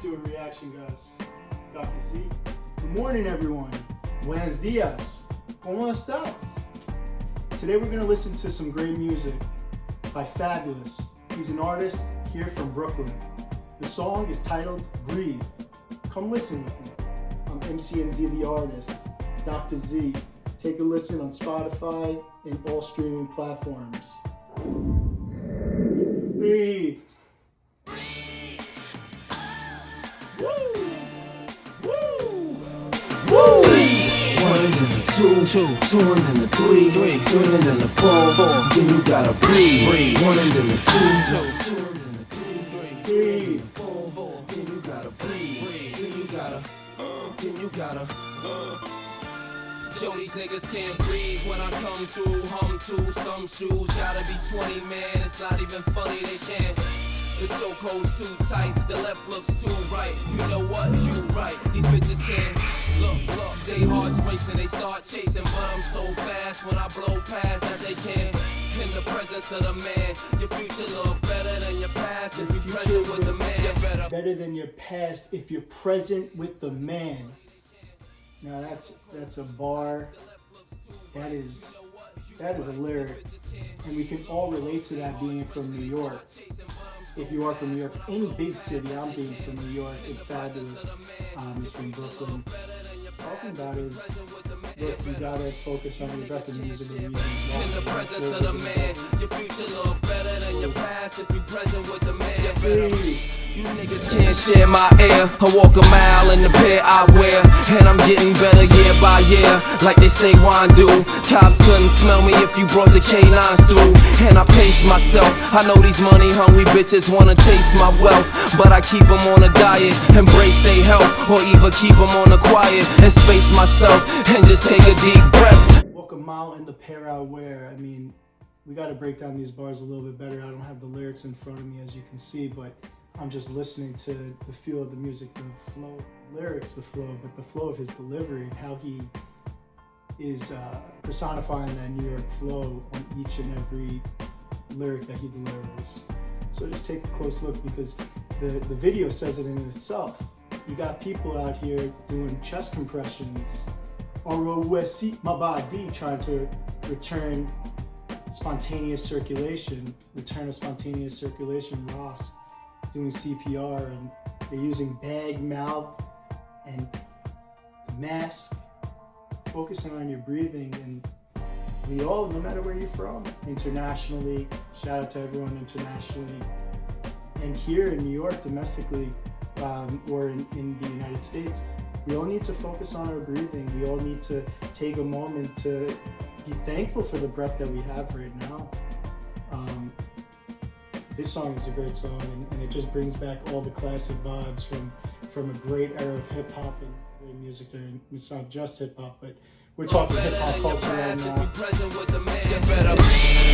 do a reaction, guys. Dr. Z. Good morning, everyone. Buenos dias. ¿Cómo estás? Today we're going to listen to some great music by Fabolous. He's an artist here from Brooklyn. The song is titled Breathe. Come listen with me. I'm MCMD the artist, Dr. Z. Take a listen on Spotify and all streaming platforms. Breathe. One and then the two and then the three and then the four, then you gotta breathe. One and then the two and then the three and then the four, then you gotta breathe. Then you gotta. Yo, these niggas can't breathe when I come through. Hum to some shoes, gotta be 20, man. It's not even funny, they can't. The chokehold's too tight, the left looks too right. You know what? You right. These bitches can't. Look, they hearts racing, they start chasing, but I'm so fast when I blow past that they can't. In the presence of the man, your future look better than your past if you're present with the man. Better than your past if you're present with the man. Now that's a bar. That is a lyric, and we can all relate to that being from New York. If you are from New York, any big city, I'm being from New York, and Fabolous is from Brooklyn. Talking about is, look, you gotta focus on your breath and music and reasons. In the presence of the man, your future look better than your past if you're present with the man. You niggas can't share my air. I walk a mile in the pair I wear, and I'm getting better year by year, like they say wine do. Cops couldn't smell me if you brought the canines through, and I pace myself. I know these money hungry bitches wanna taste my wealth, but I keep them on a diet, embrace their health, or even keep them on the quiet and space myself and just take a deep breath. Walk a mile in the pair I wear. I mean, we got to break down these bars a little bit better. I don't have the lyrics in front of me, as you can see, but I'm just listening to the feel of the music, the flow, lyrics, the flow, but the flow of his delivery and how he is personifying that New York flow on each and every lyric that he delivers. So just take a close look, because the video says it in itself. You got people out here doing chest compressions, ROSC, my body, trying to return spontaneous circulation, Ross doing CPR, and they're using bag, mouth, and the mask, focusing on your breathing. And we all, no matter where you're from, internationally, shout out to everyone internationally, and here in New York, domestically, or in the United States, we all need to focus on our breathing. We all need to take a moment to be thankful for the breath that we have right now. This song is a great song, and it just brings back all the classic vibes from a great era of hip hop and great music. And it's not just hip hop, but we're talking hip hop culture right now.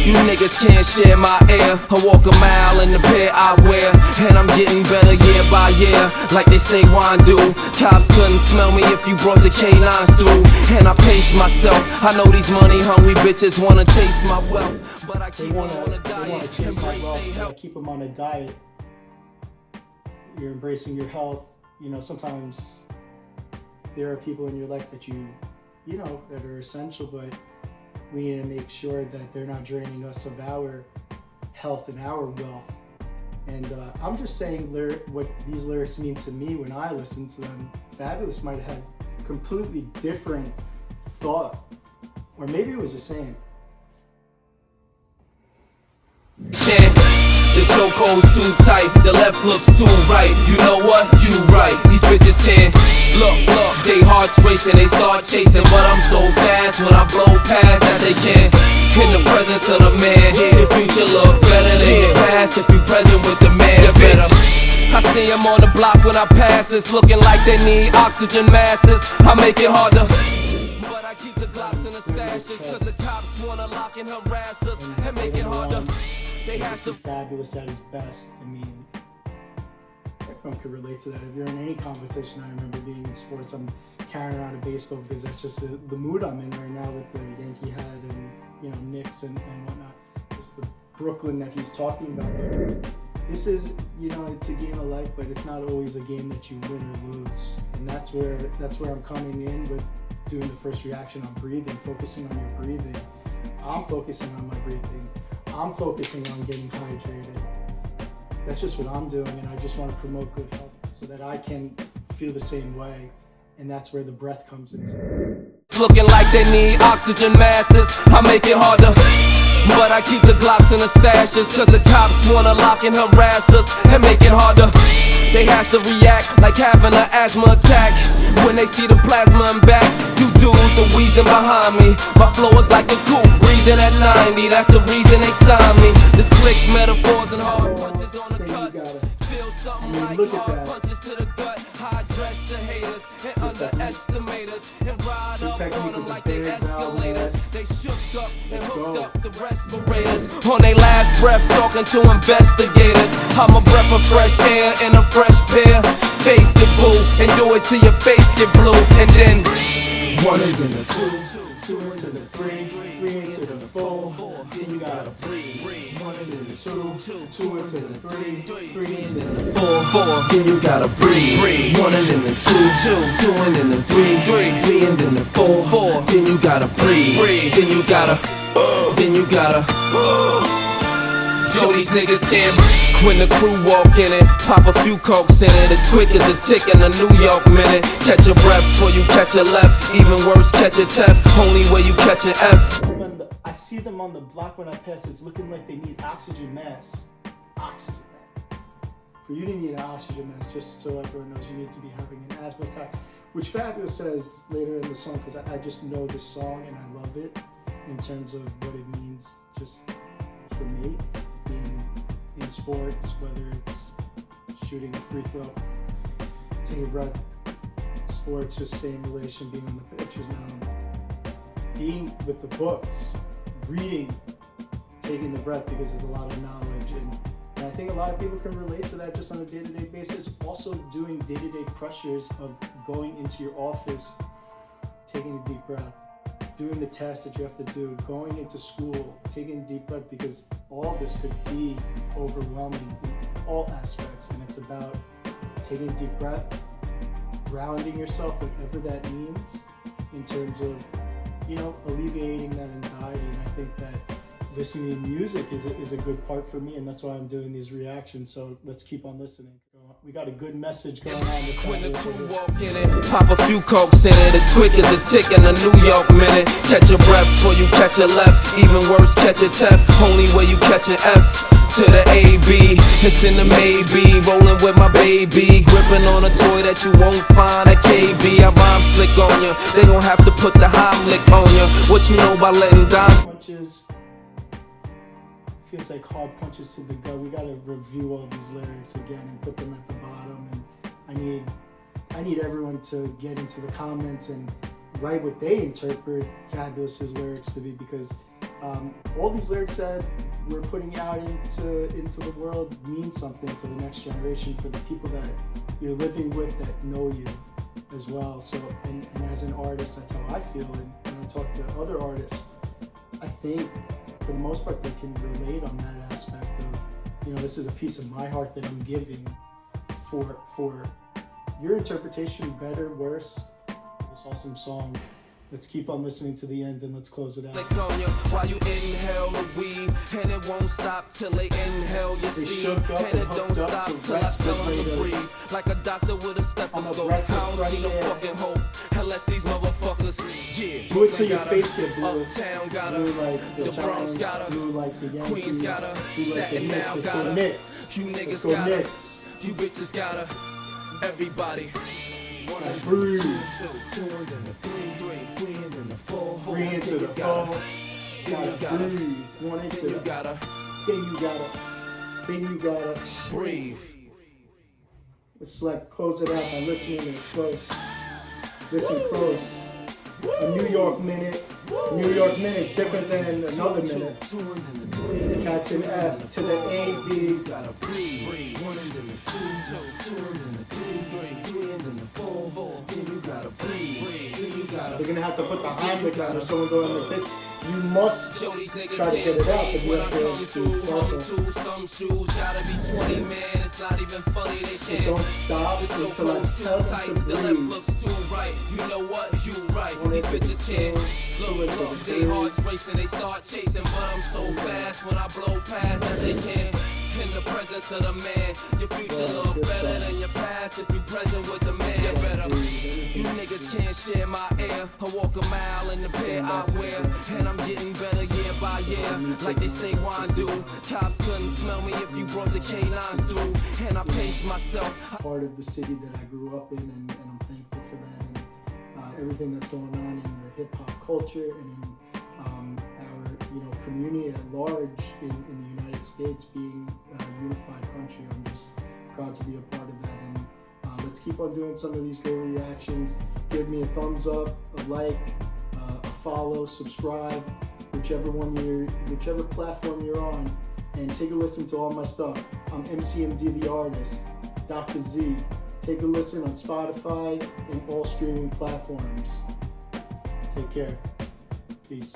You niggas can't share my air. I walk a mile in the pair I wear, and I'm getting better year by year, like they say wine do. Cops couldn't smell me if you brought the canines through, and I pace myself. I know these money hungry bitches wanna taste my wealth, but I keep them on a diet, embrace their health. Keep them on a diet. You're embracing your health. You know, sometimes there are people in your life that you know, that are essential, but we need to make sure that they're not draining us of our health and our wealth. And I'm just saying what these lyrics mean to me when I listen to them. Fabolous might have had completely different thought, or maybe it was the same. The chokehold's too tight, the left looks too right. You know what? You right. These bitches can't. Look, they hearts racing, they start chasing, but I'm so fast when I blow past that they can't. In the presence of the man, the future look better than your past if you're present with the man. I see them on the block when I pass, it's looking like they need oxygen masses. I make it harder, but I keep the Glocks in the stashes, cause the cops wanna lock and harass us and make it harder. They have to Fabolous at his best. I mean, everyone could relate to that. If you're in any competition, I remember being in sports, I'm carrying around a baseball because that's just the mood I'm in right now with the Yankee hat and, you know, Knicks and whatnot. Just the Brooklyn that he's talking about. this is, it's a game of life, but it's not always a game that you win or lose. And that's where I'm coming in with doing the first reaction on breathing, focusing on your breathing. I'm focusing on my breathing. I'm focusing on getting hydrated. That's just what I'm doing, and I just want to promote good health so that I can feel the same way. And that's where the breath comes in. Looking like they need oxygen masses. I make it harder, but I keep the Glocks in the stashes, cause the cops wanna lock and harass us and make it harder. They has to react like having an asthma attack when they see the plasma in back. You dudes are wheezing behind me. My flow is like a coupe breezing at 90. That's the reason they signed me. The slick metaphors and hard punches on the cuts. Feel something like hard punches to the gut. High dress the haters and underestimate us and ride up on them like they escalators. They shook up and hooked up the respirators on their last breath, talking to investigators. I'm a breath of fresh air in a fresh pair. Face it, boo, and do it till your face get blue. And then 1 and then a 2, 2 into the 3, 3 into the 4. Then you gotta breathe. 1 into the 2, 2 into the 3, 3 into the 4. then you gotta breathe. 1 and then the 2, 2 and then the 3, 3 and then the 4, then you gotta breathe. then you gotta Yo, these niggas can't breathe. When the crew walk in it, pop a few cokes in it, as quick as a tick in a New York minute. Catch your breath before you catch a left, even worse, catch a tef, only way you catch an F. I see them on the block when I pass, it's looking like they need oxygen masks. Oxygen mask. For you to need an oxygen mask, just so everyone knows, you need to be having an asthma attack, which Fabolous says later in the song, because I just know this song and I love it in terms of what it means just for me, being in sports, whether it's shooting a free throw, taking a breath, sports, just same relation, being on the pitcher's mound, being with the books, reading, taking the breath, because there's a lot of knowledge, and I think a lot of people can relate to that just on a day-to-day basis. Also doing day-to-day pressures of going into your office, taking a deep breath, doing the tasks that you have to do, going into school, taking a deep breath, because all this could be overwhelming in all aspects, and it's about taking a deep breath, grounding yourself, whatever that means, in terms of, alleviating that anxiety. And I think that listening to music is a good part for me, and that's why I'm doing these reactions. So let's keep on listening. We got a good message going on with when the crew walk in it, pop a few cokes in it, as quick as a tick in a New York minute. Catch your breath before you catch a left, even worse, catch a tef, only way you catch an F. To the AB, it's in the maybe, rolling with my baby, gripping on a toy that you won't find at KB. I rhyme slick on ya, they gon' have to put the Heimlich on ya. What you know about letting dimes? Punches feels like hard punches to the gut. We gotta review all these lyrics again and put them at the bottom. And I need everyone to get into the comments and write what they interpret Faboulous' lyrics to be, because all these lyrics that we're putting out into the world mean something for the next generation, for the people that you're living with that know you as well. So, and as an artist, that's how I feel. And when I talk to other artists, I think for the most part they can relate on that aspect of, this is a piece of my heart that I'm giving for your interpretation, better, worse. This awesome song. Let's keep on listening to the end and let's close it out. While you inhale the weed, and it won't stop till they inhale your seed, and it don't stop till I tell them to breathe. Like a doctor with a stethoscope, I don't see no fucking hope unless these motherfuckers, do it till your face get blue. Uptown got blue like the Bronx got blue like the Yankees, Queens got blue like the Staten Knicks. now Let's got go Knicks. You Let's niggas go got Knicks. You bitches got everybody. Breathe. 2 and then the 3 and then the 4, 3 into the 4. Gotta breathe. 1 into the. Then you gotta breathe. Let's close it out by listening to it close. Listen close. A New York minute. New York minute's different than another minute. Catch an F to the A, B. gotta breathe. 1 and then the 2 and then the 3 and then the 4, then you gotta breathe. Then you gotta. They're gonna have to put the Heimlich on or someone going like this. you must Yo, these niggas try to get can't it out, wait but you when have I come to through. be Come careful. to some shoes, gotta be 20, man. It's not even funny, they So can't. don't stop It's so until I cold, too tell them tight, to the left breathe. looks too right. You know what? You right. One These into the bitches can't. two, two into Look, the they three. hearts racing, they start chasing, but I'm so fast when I blow past that they can't. In the presence of the man, your future look better than your past if you present with the man. You better. You niggas can't share my air. I walk a mile in the pair I wear, and I'm getting better year by year. Like they say wine do. Cops couldn't smell me if you brought the canines through, and I pace myself. Part of the city that I grew up in, and I'm thankful for that, and everything that's going on in the hip hop culture and in our community at large in the United States, being a unified country. I'm just proud to be a part of that, and let's keep on doing some of these great reactions. Give me a thumbs up, a like, a follow, subscribe, whichever platform you're on, and take a listen to all my stuff. I'm MCMD the artist, Dr. Z. Take a listen on Spotify and all streaming platforms. Take care. Peace.